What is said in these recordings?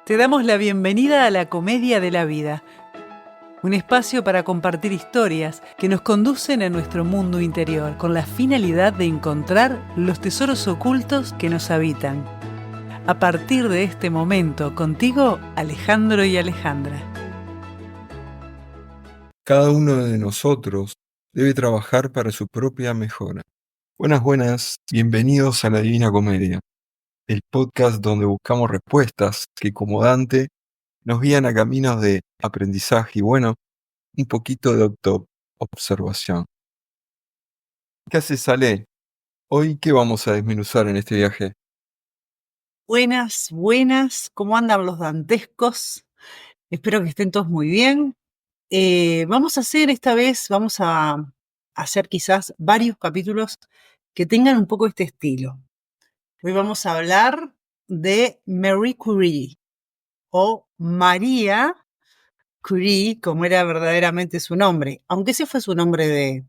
Te damos la bienvenida a la Comedia de la Vida, un espacio para compartir historias que nos conducen a nuestro mundo interior con la finalidad de encontrar los tesoros ocultos que nos habitan. A partir de este momento, contigo, Alejandro y Alejandra. Cada uno de nosotros debe trabajar para su propia mejora. Buenas, bienvenidos a la Divina Comedia, el podcast donde buscamos respuestas que, como Dante, nos guían a caminos de aprendizaje y, un poquito de autoobservación. ¿Qué haces, Ale? Hoy, ¿qué vamos a desmenuzar en este viaje? Buenas, ¿cómo andan los dantescos? Espero que estén todos muy bien. Vamos a hacer quizás varios capítulos que tengan un poco este estilo. Hoy vamos a hablar de Marie Curie, o María Curie, como era verdaderamente su nombre, aunque ese fue su nombre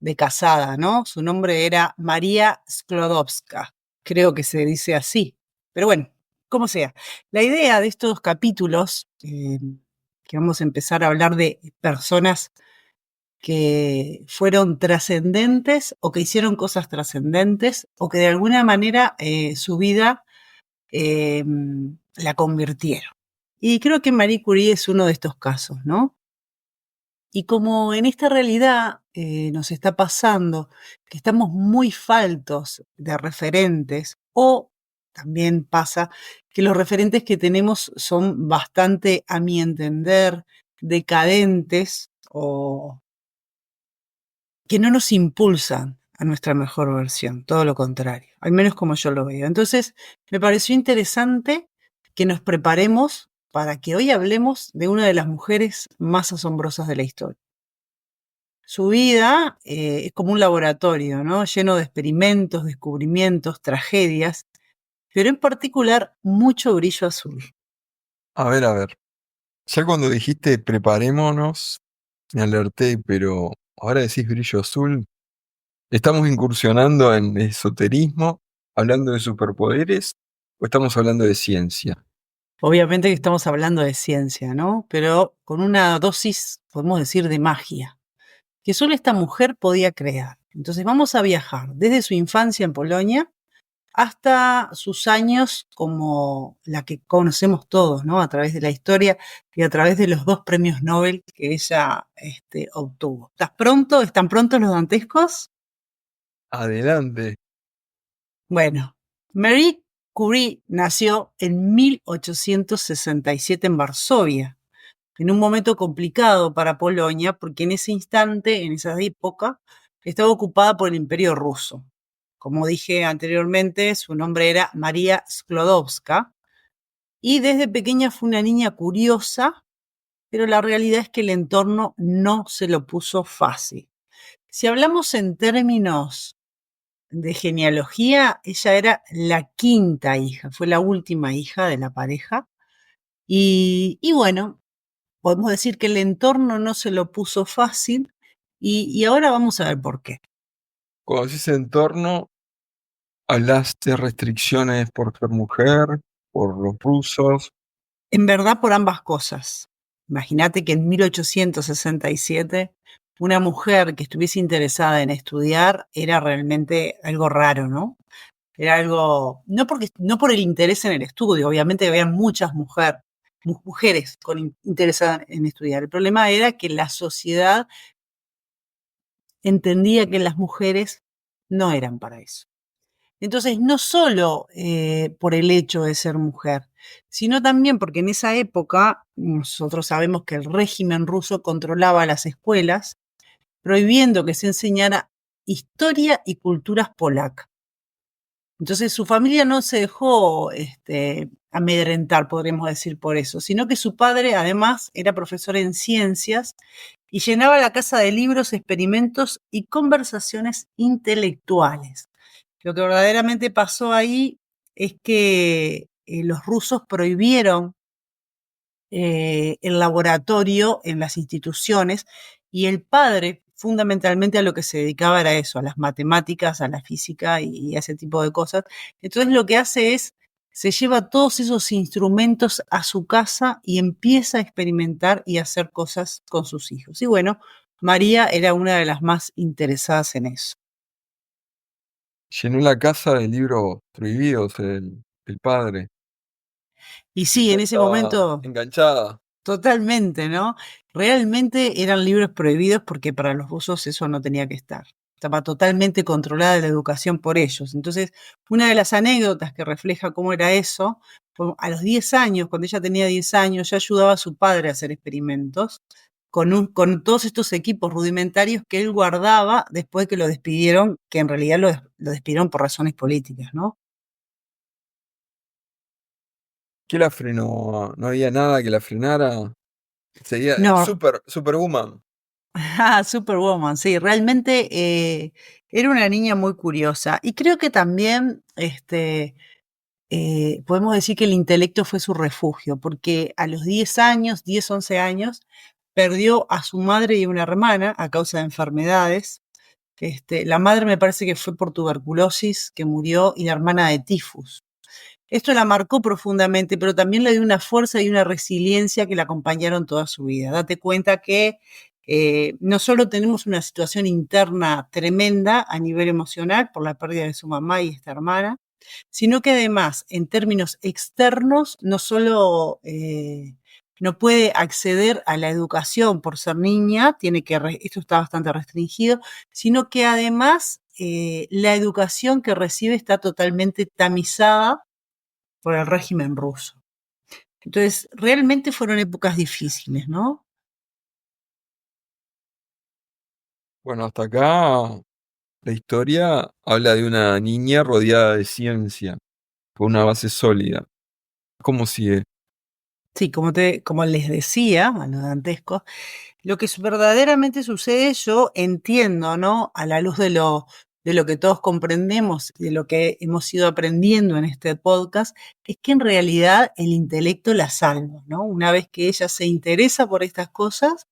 de casada, ¿no? Su nombre era María Sklodowska, creo que se dice así, pero bueno, como sea. La idea de estos capítulos, que vamos a empezar a hablar de personas que fueron trascendentes o que hicieron cosas trascendentes o que de alguna manera su vida la convirtieron. Y creo que Marie Curie es uno de estos casos, ¿no? Y como en esta realidad nos está pasando que estamos muy faltos de referentes, o también pasa que los referentes que tenemos son bastante, a mi entender, decadentes o que no nos impulsan a nuestra mejor versión, todo lo contrario, al menos como yo lo veo. Entonces, me pareció interesante que nos preparemos para que hoy hablemos de una de las mujeres más asombrosas de la historia. Su vida es como un laboratorio, ¿no? Lleno de experimentos, descubrimientos, tragedias, pero en particular mucho brillo azul. A ver. Ya cuando dijiste preparémonos, me alerté, pero ahora decís brillo azul. ¿Estamos incursionando en esoterismo, hablando de superpoderes, o estamos hablando de ciencia? Obviamente que estamos hablando de ciencia, ¿no? Pero con una dosis, podemos decir, de magia, que solo esta mujer podía crear. Entonces vamos a viajar desde su infancia en Polonia hasta sus años como la que conocemos todos, ¿no? A través de la historia y a través de los 2 premios Nobel que ella obtuvo. ¿Estás pronto? ¿Están prontos los dantescos? Adelante. Bueno, Marie Curie nació en 1867 en Varsovia, en un momento complicado para Polonia, porque en ese instante, en esa época, estaba ocupada por el Imperio Ruso. Como dije anteriormente, su nombre era María Sklodowska, y desde pequeña fue una niña curiosa, pero la realidad es que el entorno no se lo puso fácil. Si hablamos en términos de genealogía, ella era la quinta hija, fue la última hija de la pareja, y bueno, podemos decir que el entorno no se lo puso fácil y ahora vamos a ver por qué. Cuando decís entorno, hablas de restricciones por ser mujer, por los rusos. En verdad, por ambas cosas. Imagínate que en 1867 una mujer que estuviese interesada en estudiar era realmente algo raro, ¿no? Era algo, no por el interés en el estudio, obviamente había muchas mujeres interesadas en estudiar. El problema era que la sociedad entendía que las mujeres no eran para eso. Entonces, no solo por el hecho de ser mujer, sino también porque en esa época nosotros sabemos que el régimen ruso controlaba las escuelas, prohibiendo que se enseñara historia y culturas polacas. Entonces, su familia no se dejó amedrentar, podríamos decir, por eso, sino que su padre, además, era profesor en ciencias y llenaba la casa de libros, experimentos y conversaciones intelectuales. Lo que verdaderamente pasó ahí es que los rusos prohibieron el laboratorio en las instituciones y el padre fundamentalmente a lo que se dedicaba era eso, a las matemáticas, a la física y a ese tipo de cosas. Entonces lo que hace es se lleva todos esos instrumentos a su casa y empieza a experimentar y a hacer cosas con sus hijos. Y bueno, María era una de las más interesadas en eso. Llenó la casa de libros prohibidos el padre. Y Y sí, ella en ese estaba momento, enganchada. totalmente, ¿no? Realmente eran libros prohibidos porque para los rusos eso no tenía que estar. Estaba totalmente controlada la educación por ellos. Entonces, una de las anécdotas que refleja cómo era eso, fue a los 10 años, cuando ella tenía 10 años, ya ayudaba a su padre a hacer experimentos con todos estos equipos rudimentarios que él guardaba después de que lo despidieron, que en realidad lo despidieron por razones políticas, ¿no? ¿Qué la frenó? No había nada que la frenara. Seguía No, Superwoman. ah, Superwoman, sí, realmente era una niña muy curiosa y creo que también podemos decir que el intelecto fue su refugio, porque a los 10 años, 10 11 años, perdió a su madre y una hermana a causa de enfermedades. La madre me parece que fue por tuberculosis, que murió, y la hermana de tifus. Esto la marcó profundamente, pero también le dio una fuerza y una resiliencia que la acompañaron toda su vida. Date cuenta que no solo tenemos una situación interna tremenda a nivel emocional por la pérdida de su mamá y esta hermana, sino que además, en términos externos, no solo no puede acceder a la educación por ser niña, esto está bastante restringido, sino que además la educación que recibe está totalmente tamizada por el régimen ruso. Entonces, realmente fueron épocas difíciles, ¿no? Bueno, hasta acá la historia habla de una niña rodeada de ciencia, con una base sólida. ¿Cómo sigue? Sí, como les decía a los dantescos, lo que verdaderamente sucede, yo entiendo, ¿no? A la luz de lo que todos comprendemos y de lo que hemos ido aprendiendo en este podcast, es que en realidad el intelecto la salva, ¿no? Una vez que ella se interesa por estas cosas,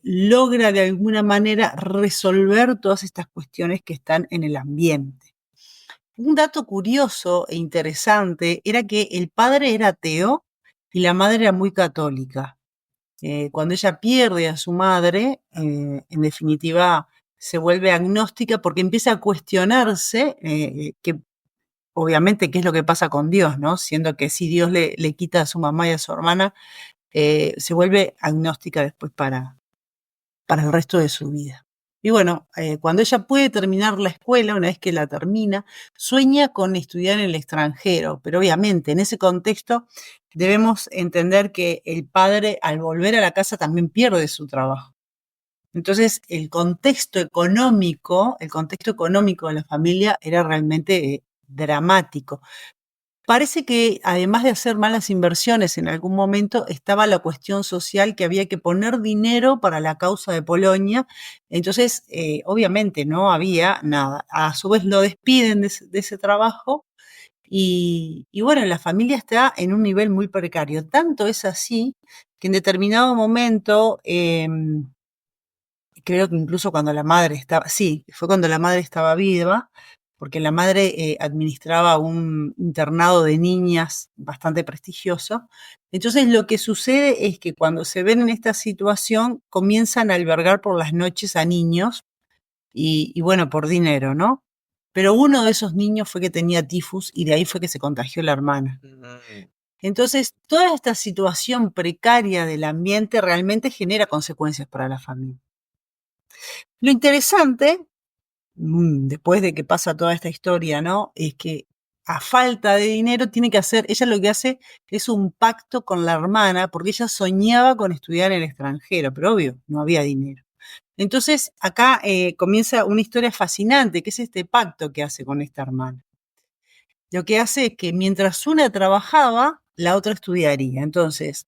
logra de alguna manera resolver todas estas cuestiones que están en el ambiente. Un dato curioso e interesante era que el padre era ateo y la madre era muy católica. Cuando ella pierde a su madre, en definitiva se vuelve agnóstica porque empieza a cuestionarse que obviamente qué es lo que pasa con Dios, ¿no? Siendo que si Dios le quita a su mamá y a su hermana, se vuelve agnóstica después para el resto de su vida. Y bueno, cuando ella puede terminar la escuela, una vez que la termina, sueña con estudiar en el extranjero, pero obviamente en ese contexto debemos entender que el padre al volver a la casa también pierde su trabajo. Entonces, el contexto económico de la familia era realmente dramático. Parece que además de hacer malas inversiones en algún momento, estaba la cuestión social que había que poner dinero para la causa de Polonia. Entonces, obviamente no había nada. A su vez lo despiden de ese trabajo y bueno, la familia está en un nivel muy precario. Tanto es así que en determinado momento, creo que incluso cuando la madre estaba, sí, fue cuando la madre estaba viva, porque la madre administraba un internado de niñas bastante prestigioso. Entonces lo que sucede es que cuando se ven en esta situación, comienzan a albergar por las noches a niños y bueno, por dinero, ¿no? Pero uno de esos niños fue que tenía tifus y de ahí fue que se contagió la hermana. Mm. Entonces, toda esta situación precaria del ambiente realmente genera consecuencias para la familia. Lo interesante después de que pasa toda esta historia, ¿no? Es que a falta de dinero tiene que hacer, ella lo que hace es un pacto con la hermana, porque ella soñaba con estudiar en el extranjero, pero obvio, no había dinero. Entonces, acá comienza una historia fascinante, que es este pacto que hace con esta hermana. Lo que hace es que mientras una trabajaba, la otra estudiaría. Entonces,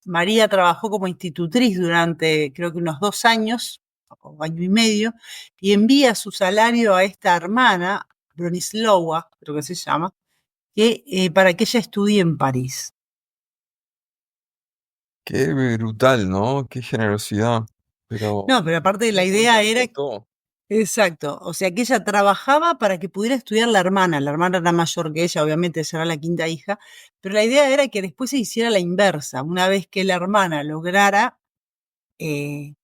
María trabajó como institutriz durante creo que unos 2 años o año y medio y envía su salario a esta hermana, Bronislawa, creo que se llama, para que ella estudie en París. Qué brutal, ¿no? Qué generosidad. Pero No, pero aparte la no idea cuánto le era, costó. Exacto, o sea que ella trabajaba para que pudiera estudiar la hermana era mayor que ella, obviamente ella era la quinta hija, pero la idea era que después se hiciera la inversa, una vez que la hermana lograra eh,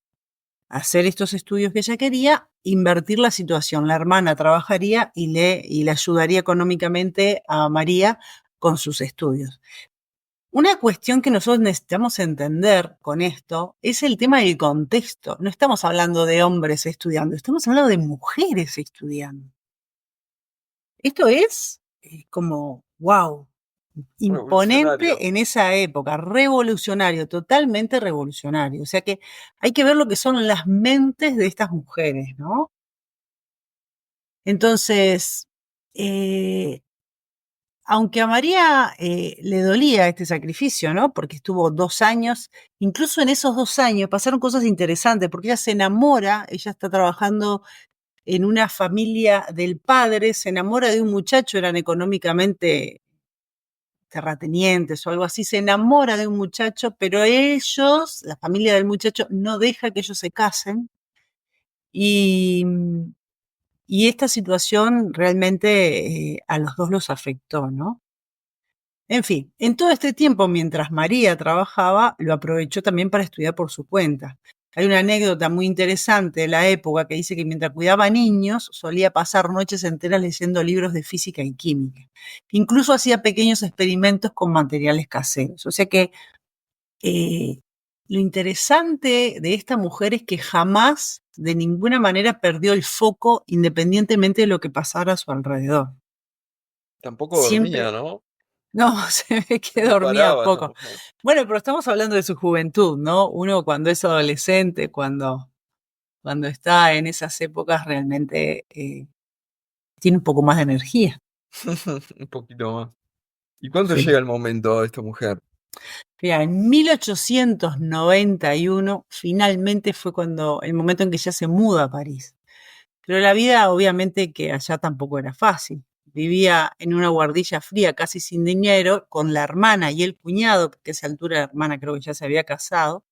hacer estos estudios que ella quería, invertir la situación, la hermana trabajaría y le ayudaría económicamente a María con sus estudios. Una cuestión que nosotros necesitamos entender con esto es el tema del contexto. No estamos hablando de hombres estudiando, estamos hablando de mujeres estudiando. Esto es como, wow, Revolucionario. imponente en esa época, revolucionario, totalmente revolucionario. O sea que hay que ver lo que son las mentes de estas mujeres, ¿no? Entonces, eh, aunque a María le dolía este sacrificio, ¿no? Porque estuvo 2 años, incluso en esos 2 años pasaron cosas interesantes, porque ella se enamora, ella está trabajando en una familia del padre, se enamora de un muchacho, eran económicamente terratenientes o algo así, se enamora de un muchacho, pero ellos, la familia del muchacho, no deja que ellos se casen y, y esta situación realmente a los dos los afectó, ¿no? En fin, en todo este tiempo, mientras María trabajaba, lo aprovechó también para estudiar por su cuenta. Hay una anécdota muy interesante de la época que dice que mientras cuidaba niños solía pasar noches enteras leyendo libros de física y química. Incluso hacía pequeños experimentos con materiales caseros. O sea que eh, lo interesante de esta mujer es que jamás, de ninguna manera, perdió el foco independientemente de lo que pasara a su alrededor. Tampoco dormía, Siempre, ¿no? no, se ve que No dormía paraba esta poco. mujer. Bueno, pero estamos hablando de su juventud, ¿no? Uno cuando es adolescente, cuando está en esas épocas, realmente tiene un poco más de energía. Un poquito más. ¿Y cuándo Sí. llega el momento de esta mujer? Mira, en 1891 finalmente fue cuando el momento en que ella se muda a París. Pero la vida, obviamente, que allá tampoco era fácil. Vivía en una guardilla fría, casi sin dinero, con la hermana y el cuñado, porque a esa altura la hermana creo que ya se había casado,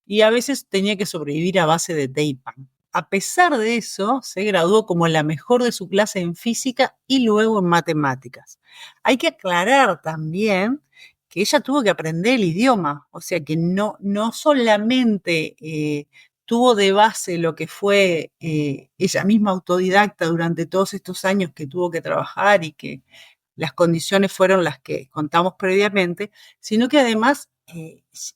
y a veces tenía que sobrevivir a base de té y pan. A pesar de eso, se graduó como la mejor de su clase en física y luego en matemáticas. Hay que aclarar también que ella tuvo que aprender el idioma, o sea que no solamente tuvo de base lo que fue ella misma autodidacta durante todos estos años que tuvo que trabajar y que las condiciones fueron las que contamos previamente, sino que además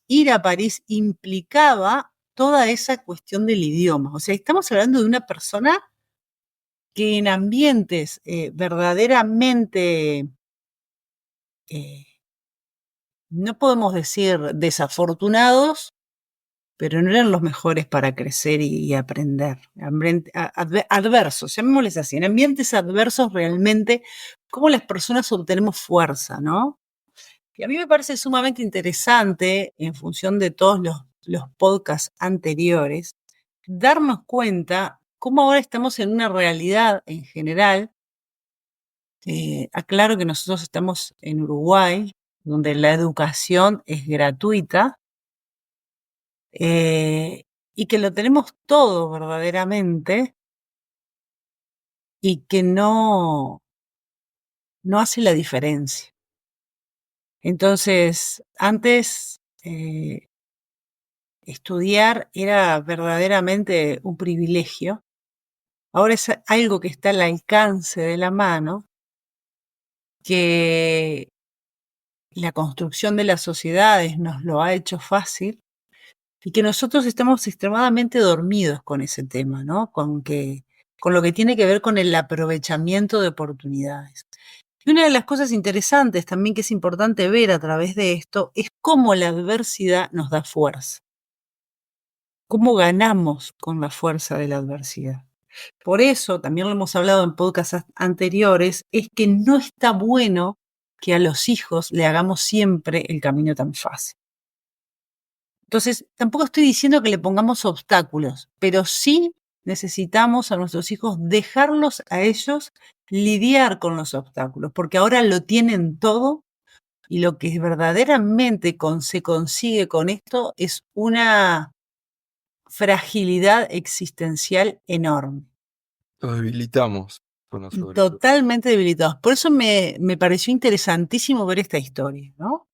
ir a París implicaba toda esa cuestión del idioma. O sea, estamos hablando de una persona que en ambientes verdaderamente, eh, no podemos decir desafortunados, pero no eran los mejores para crecer y aprender. Adversos, llamémosles así, en ambientes adversos realmente, cómo las personas obtenemos fuerza, ¿no? Y a mí me parece sumamente interesante, en función de todos los podcasts anteriores, darnos cuenta cómo ahora estamos en una realidad en general. Aclaro que nosotros estamos en Uruguay, donde la educación es gratuita eh, y que lo tenemos todo verdaderamente y que no hace la diferencia. Entonces, antes estudiar era verdaderamente un privilegio. Ahora es algo que está al alcance de la mano, que la construcción de las sociedades nos lo ha hecho fácil y que nosotros estamos extremadamente dormidos con ese tema, ¿no? Con lo que tiene que ver con el aprovechamiento de oportunidades. Y una de las cosas interesantes también que es importante ver a través de esto es cómo la adversidad nos da fuerza, cómo ganamos con la fuerza de la adversidad. Por eso, también lo hemos hablado en podcasts anteriores, es que no está bueno que a los hijos le hagamos siempre el camino tan fácil. Entonces, tampoco estoy diciendo que le pongamos obstáculos, pero sí necesitamos a nuestros hijos dejarlos a ellos lidiar con los obstáculos, porque ahora lo tienen todo y lo que verdaderamente se consigue con esto es una fragilidad existencial enorme. Los debilitamos con la sobriedad. totalmente debilitados. Por eso me pareció interesantísimo ver esta historia, ¿no?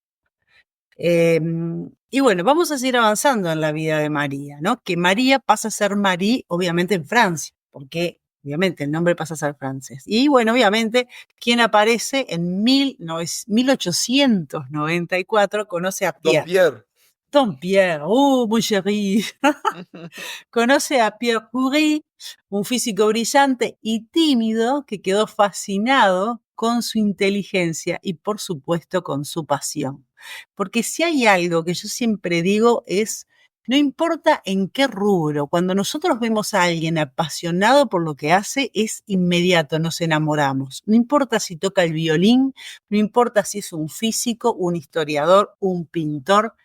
Y bueno, vamos a seguir avanzando en la vida de María, ¿no? Que María pasa a ser Marie, obviamente, en Francia, porque obviamente el nombre pasa a ser francés. Y bueno, obviamente, quien aparece en 1894 conoce a Don Pierre. Pierre. Don Pierre, oh, mon chéri. Conoce a Pierre Curie, un físico brillante y tímido que quedó fascinado con su inteligencia y por supuesto con su pasión. Porque si hay algo que yo siempre digo es, no importa en qué rubro, cuando nosotros vemos a alguien apasionado por lo que hace, es inmediato, nos enamoramos. No importa si toca el violín, no importa si es un físico, un historiador, un pintor.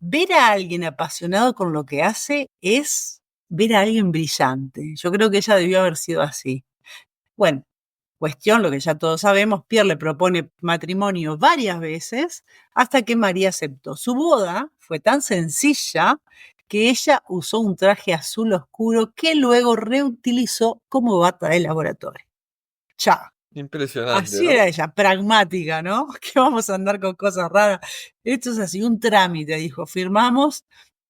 Ver a alguien apasionado con lo que hace es ver a alguien brillante. Yo creo que ella debió haber sido así. Bueno, cuestión, lo que ya todos sabemos, Pierre le propone matrimonio varias veces hasta que María aceptó. Su boda fue tan sencilla que ella usó un traje azul oscuro que luego reutilizó como bata de laboratorio. Chao. Impresionante, Así ¿no? era ella, pragmática, ¿no? Que vamos a andar con cosas raras. Esto es así, un trámite, dijo, firmamos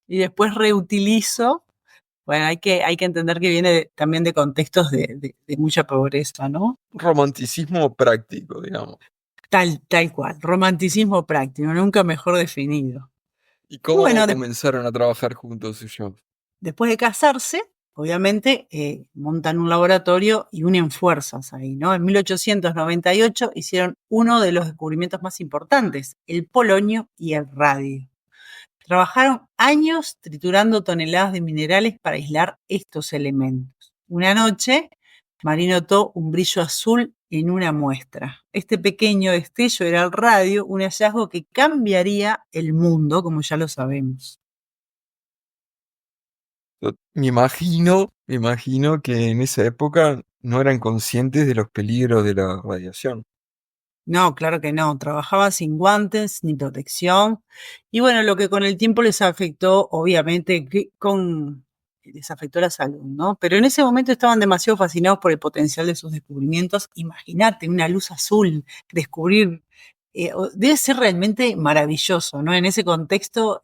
y después reutilizo. Bueno, hay que entender que viene también de contextos de mucha pobreza, ¿no? Romanticismo práctico, digamos. Tal cual, romanticismo práctico, nunca mejor definido. ¿Y Y cómo bueno, comenzaron a trabajar juntos ellos? después de casarse, obviamente montan un laboratorio y unen fuerzas ahí, ¿no? En 1898 hicieron uno de los descubrimientos más importantes, el polonio y el radio. Trabajaron años triturando toneladas de minerales para aislar estos elementos. Una noche, Marie notó un brillo azul en una muestra. Este pequeño destello era el radio, un hallazgo que cambiaría el mundo, como ya lo sabemos. Me imagino que en esa época no eran conscientes de los peligros de la radiación. No, claro que no. Trabajaba sin guantes ni protección. Y bueno, lo que con el tiempo les afectó, obviamente, les afectó la salud, ¿no? Pero en ese momento estaban demasiado fascinados por el potencial de sus descubrimientos. Imagínate, una luz azul, descubrir, debe ser realmente maravilloso, ¿no? En ese contexto,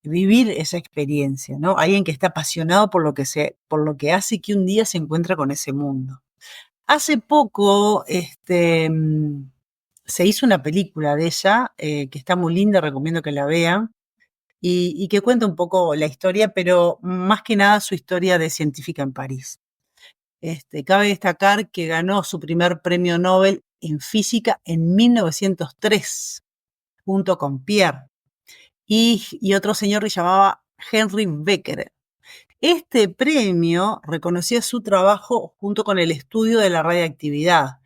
vivir esa experiencia, ¿no? Alguien que está apasionado por lo que hace y que un día se encuentra con ese mundo. Hace poco se hizo una película de ella que está muy linda, recomiendo que la vean, y que cuenta un poco la historia, pero más que nada su historia de científica en París. Cabe destacar que ganó su primer premio Nobel en física en 1903, junto con Pierre, y otro señor que llamaba Henry Becquerel. Este premio reconocía su trabajo junto con el estudio de la radiactividad,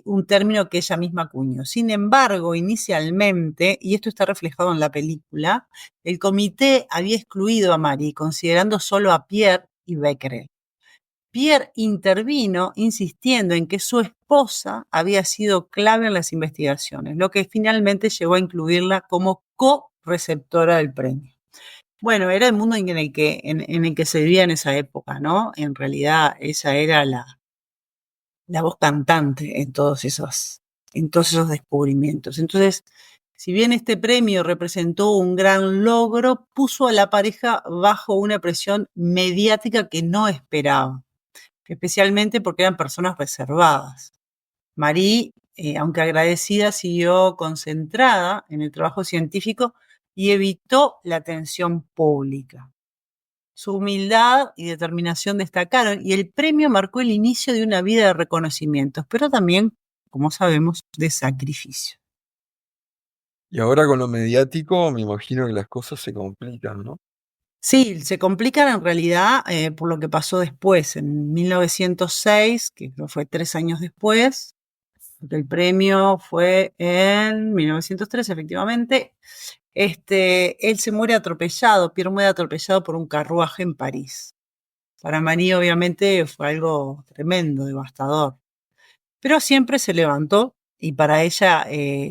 un término que ella misma acuñó. Sin embargo, inicialmente, y esto está reflejado en la película, el comité había excluido a Marie, considerando solo a Pierre y Becquerel. Pierre intervino insistiendo en que su esposa había sido clave en las investigaciones, lo que finalmente llevó a incluirla como co-receptora del premio. Bueno, era el mundo en el que se vivía en esa época, ¿no? En realidad ella era la voz cantante en todos esos descubrimientos. Entonces, si bien este premio representó un gran logro, puso a la pareja bajo una presión mediática que no esperaba, especialmente porque eran personas reservadas. Marie, aunque agradecida, siguió concentrada en el trabajo científico y evitó la atención pública. Su humildad y determinación destacaron y el premio marcó el inicio de una vida de reconocimientos, pero también, como sabemos, de sacrificio. Y ahora con lo mediático me imagino que las cosas se complican, ¿no? Sí, se complican en realidad por lo que pasó después, en 1906, que creo fue 3 años después, porque el premio fue en 1903, efectivamente. Él se muere atropellado, Pierre muere atropellado por un carruaje en París. Para Marie obviamente fue algo tremendo, devastador. Pero siempre se levantó y para ella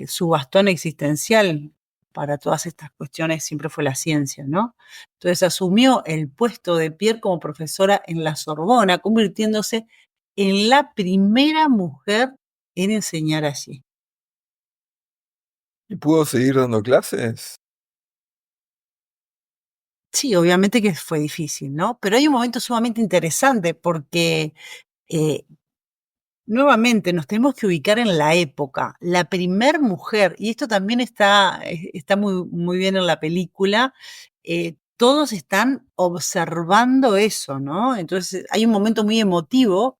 su bastón existencial para todas estas cuestiones siempre fue la ciencia, ¿no? Entonces asumió el puesto de Pierre como profesora en la Sorbona, convirtiéndose en la primera mujer en enseñar allí. ¿Y pudo seguir dando clases? Sí, obviamente que fue difícil, ¿no? Pero hay un momento sumamente interesante porque eh, nuevamente nos tenemos que ubicar en la época. La primer mujer, y esto también está muy, muy bien en la película, todos están observando eso, ¿no? Entonces hay un momento muy emotivo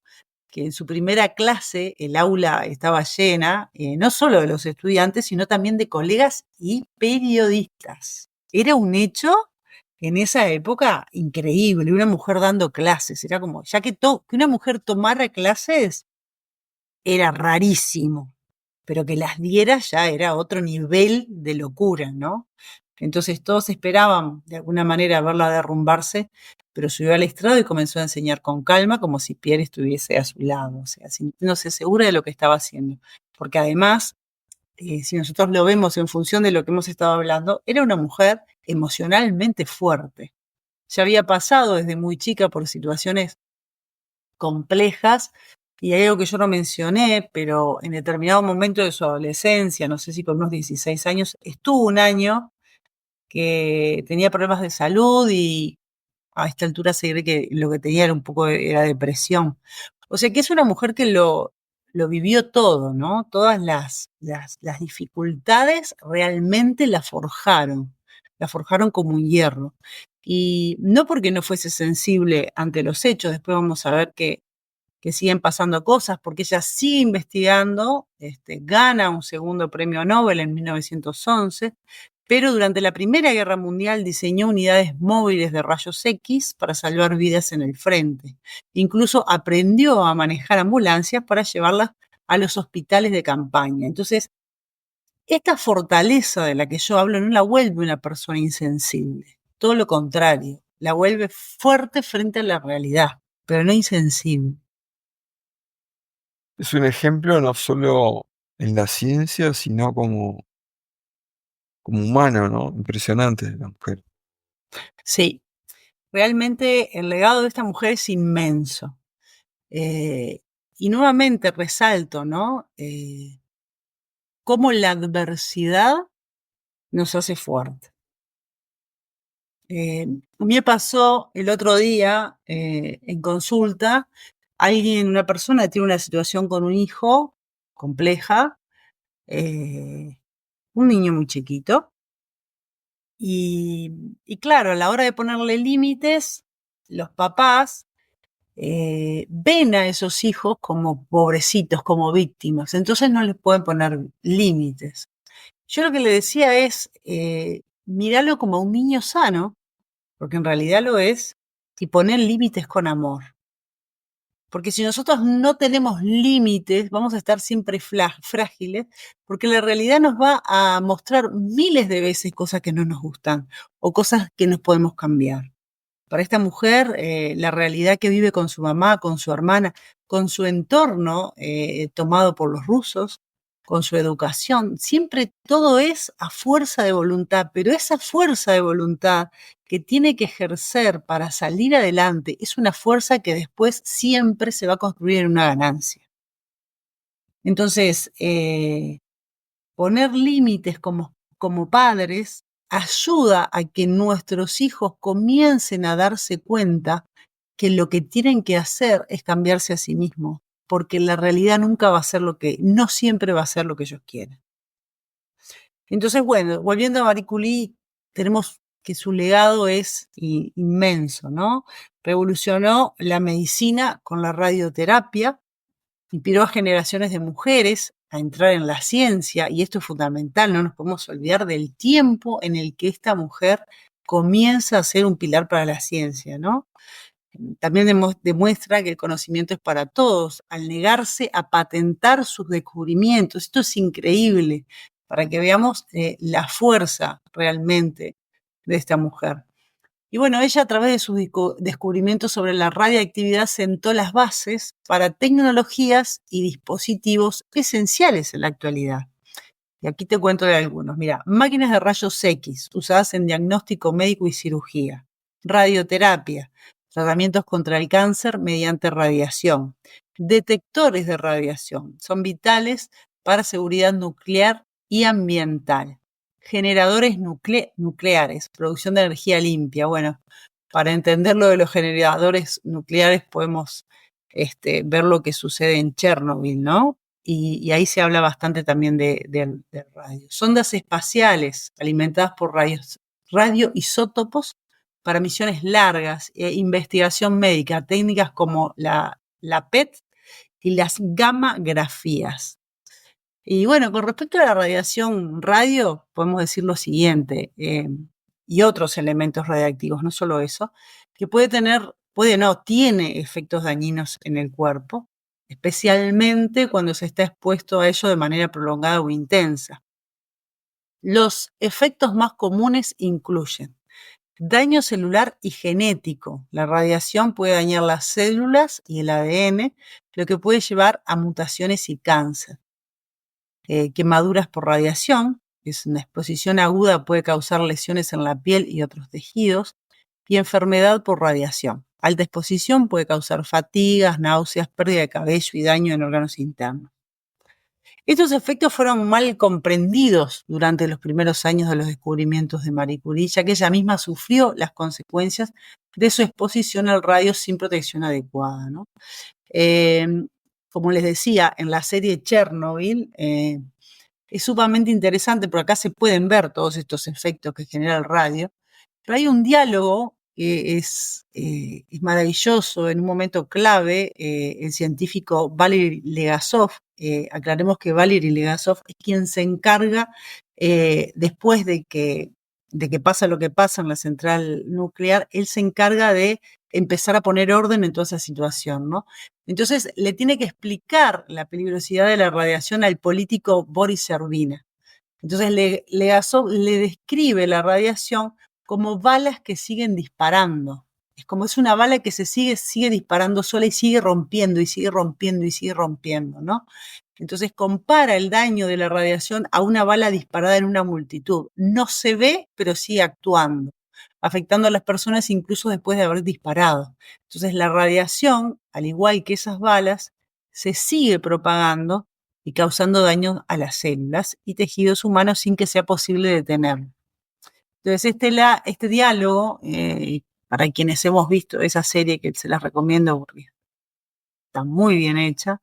que en su primera clase el aula estaba llena, no solo de los estudiantes, sino también de colegas y periodistas. Era un hecho en esa época increíble, una mujer dando clases, era como, ya que una mujer tomara clases era rarísimo, pero que las diera ya era otro nivel de locura, ¿no? Entonces todos esperaban de alguna manera verla derrumbarse, pero subió al estrado y comenzó a enseñar con calma, como si Pierre estuviese a su lado, o sea, sintiéndose segura de lo que estaba haciendo. Porque además, si nosotros lo vemos en función de lo que hemos estado hablando, era una mujer emocionalmente fuerte. Ya había pasado desde muy chica por situaciones complejas. Y hay algo que yo no mencioné, pero en determinado momento de su adolescencia, no sé si con unos 16 años, estuvo un año que tenía problemas de salud y a esta altura se cree que lo que tenía era un poco era depresión. O sea que es una mujer que lo vivió todo, ¿no? Todas las dificultades realmente la forjaron como un hierro. Y no porque no fuese sensible ante los hechos, después vamos a ver que siguen pasando cosas, porque ella sigue investigando, gana un segundo premio Nobel en 1911, pero durante la Primera Guerra Mundial diseñó unidades móviles de rayos X para salvar vidas en el frente. Incluso aprendió a manejar ambulancias para llevarlas a los hospitales de campaña. Entonces, esta fortaleza de la que yo hablo no la vuelve una persona insensible, todo lo contrario, la vuelve fuerte frente a la realidad, pero no insensible. Es un ejemplo no solo en la ciencia, sino como humano, ¿no? Impresionante la mujer. Sí, realmente el legado de esta mujer es inmenso. Eh, y nuevamente resalto, ¿no? Cómo la adversidad nos hace fuerte. A mí me pasó el otro día en consulta, una persona tiene una situación con un hijo compleja, un niño muy chiquito, y claro, a la hora de ponerle límites, los papás ven a esos hijos como pobrecitos, como víctimas, entonces no les pueden poner límites. Yo lo que le decía es, míralo como un niño sano, porque en realidad lo es, y poner límites con amor. Porque si nosotros no tenemos límites, vamos a estar siempre frágiles, porque la realidad nos va a mostrar miles de veces cosas que no nos gustan o cosas que nos podemos cambiar. Para esta mujer, la realidad que vive con su mamá, con su hermana, con su entorno tomado por los rusos, con su educación, siempre todo es a fuerza de voluntad, pero esa fuerza de voluntad que tiene que ejercer para salir adelante es una fuerza que después siempre se va a construir en una ganancia. Entonces, poner límites como padres ayuda a que nuestros hijos comiencen a darse cuenta que lo que tienen que hacer es cambiarse a sí mismos, porque la realidad nunca va a ser no siempre va a ser lo que ellos quieren. Entonces, bueno, volviendo a Marie Curie, tenemos que su legado es inmenso, ¿no? Revolucionó la medicina con la radioterapia, inspiró a generaciones de mujeres a entrar en la ciencia, y esto es fundamental, no nos podemos olvidar del tiempo en el que esta mujer comienza a ser un pilar para la ciencia, ¿no? También demuestra que el conocimiento es para todos, al negarse a patentar sus descubrimientos. Esto es increíble, para que veamos la fuerza realmente de esta mujer. Y bueno, ella a través de sus descubrimientos sobre la radiactividad sentó las bases para tecnologías y dispositivos esenciales en la actualidad. Y aquí te cuento de algunos. Mira, máquinas de rayos X usadas en diagnóstico médico y cirugía, radioterapia, tratamientos contra el cáncer mediante radiación, detectores de radiación, son vitales para seguridad nuclear y ambiental, generadores nucleares, producción de energía limpia. Bueno, para entender lo de los generadores nucleares podemos ver lo que sucede en Chernobyl, ¿no? Y ahí se habla bastante también de radio. Sondas espaciales alimentadas por radioisótopos para misiones largas, investigación médica, técnicas como la PET y las gammagrafías. Y bueno, con respecto a la radiación radio, podemos decir lo siguiente, y otros elementos radiactivos, no solo eso, que tiene efectos dañinos en el cuerpo, especialmente cuando se está expuesto a ello de manera prolongada o intensa. Los efectos más comunes incluyen daño celular y genético. La radiación puede dañar las células y el ADN, lo que puede llevar a mutaciones y cáncer. Quemaduras por radiación, es una exposición aguda, puede causar lesiones en la piel y otros tejidos, y enfermedad por radiación. Alta exposición puede causar fatigas, náuseas, pérdida de cabello y daño en órganos internos. Estos efectos fueron mal comprendidos durante los primeros años de los descubrimientos de Marie Curie, ya que ella misma sufrió las consecuencias de su exposición al radio sin protección adecuada, ¿no? Como les decía, en la serie Chernobyl, es sumamente interesante porque acá se pueden ver todos estos efectos que genera el radio, pero hay un diálogo que es maravilloso. En un momento clave, el científico Valery Legasov, aclaremos que Valery Legasov es quien se encarga, después de que pasa lo que pasa en la central nuclear, él se encarga de empezar a poner orden en toda esa situación, ¿no? Entonces le tiene que explicar la peligrosidad de la radiación al político Boris Yervina. Entonces Legasov le describe la radiación como balas que siguen disparando. Es como es una bala que sigue disparando sola y sigue rompiendo y sigue rompiendo y sigue rompiendo, ¿no? Entonces compara el daño de la radiación a una bala disparada en una multitud. No se ve, pero sigue actuando, afectando a las personas incluso después de haber disparado. Entonces la radiación, al igual que esas balas, se sigue propagando y causando daño a las células y tejidos humanos sin que sea posible detenerlo. Entonces este diálogo, para quienes hemos visto esa serie, que se las recomiendo porque está muy bien hecha,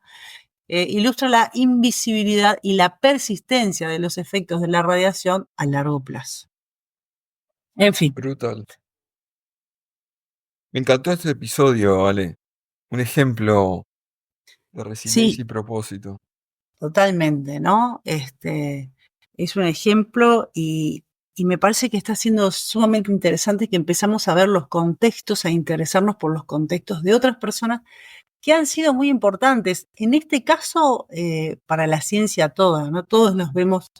ilustra la invisibilidad y la persistencia de los efectos de la radiación a largo plazo. En fin. Brutal. Me encantó este episodio, Ale. Un ejemplo de resiliencia Sí, y propósito. totalmente, ¿no? Es un ejemplo y me parece que está siendo sumamente interesante que empezamos a ver los contextos, a interesarnos por los contextos de otras personas que han sido muy importantes. En este caso, para la ciencia toda, ¿no? Todos nos vemos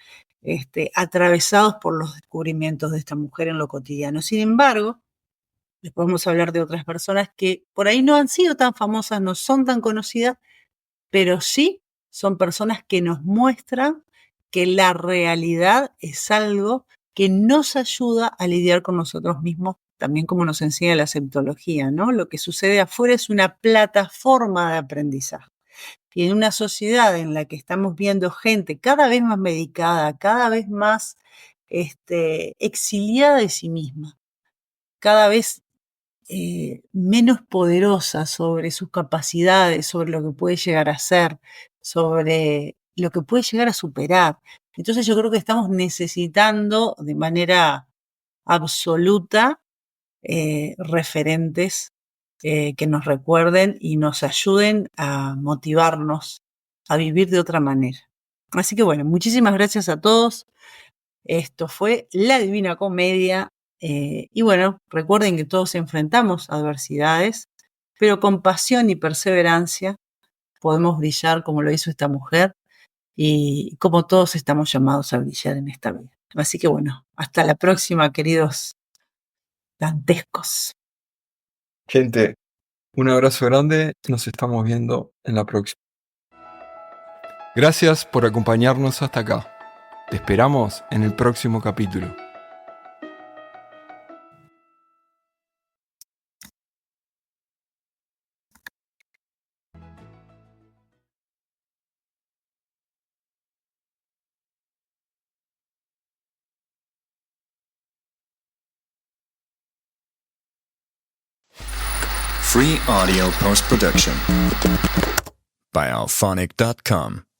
atravesados por los descubrimientos de esta mujer en lo cotidiano. Sin embargo, les podemos hablar de otras personas que por ahí no han sido tan famosas, no son tan conocidas, pero sí son personas que nos muestran que la realidad es algo que nos ayuda a lidiar con nosotros mismos, también como nos enseña la aceptología, ¿no? Lo que sucede afuera es una plataforma de aprendizaje. Y en una sociedad en la que estamos viendo gente cada vez más medicada, cada vez más exiliada de sí misma, cada vez menos poderosa sobre sus capacidades, sobre lo que puede llegar a ser, sobre lo que puede llegar a superar. Entonces yo creo que estamos necesitando de manera absoluta referentes que nos recuerden y nos ayuden a motivarnos a vivir de otra manera. Así que bueno, muchísimas gracias a todos. Esto fue La Divina Comedia. Y bueno, recuerden que todos enfrentamos adversidades, pero con pasión y perseverancia podemos brillar como lo hizo esta mujer y como todos estamos llamados a brillar en esta vida. Así que bueno, hasta la próxima, queridos dantescos. Gente, un abrazo grande. Nos estamos viendo en la próxima. Gracias por acompañarnos hasta acá. Te esperamos en el próximo capítulo. Free audio post-production by alphonic.com.